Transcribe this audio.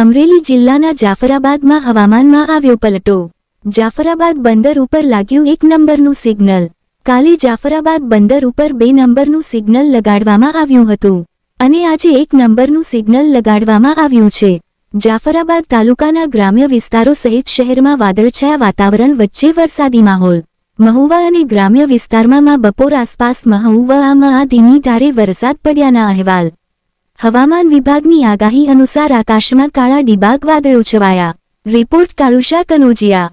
અમરેલી જિલ્લાના જાફરાબાદમાં હવામાનમાં આવ્યો પલટો। જાફરાબાદ બંદર ઉપર લાગ્યું 1 નંબરનું સિગ્નલ। કાલે જાફરાબાદ બંદર ઉપર 2 નંબરનું સિગ્નલ લગાડવામાં આવ્યું હતું અને આજે 1 નંબરનું સિગ્નલ લગાડવામાં આવ્યું છે। જાફરાબાદ તાલુકાના ગ્રામ્ય વિસ્તારો સહિત શહેરમાં વાદળછાયા વાતાવરણ વચ્ચે વરસાદી માહોલ। મહુવા અને ગ્રામ્ય વિસ્તારમાં બપોર આસપાસ મહુવામાં ધીમી ધારે વરસાદ પડ્યાના અહેવાલ। હવામાન વિભાગની આગાહી અનુસાર આકાશમાં કાળા ડિબાંગ વાદળો છવાયા। રિપોર્ટ કાળુશા કનોજિયા।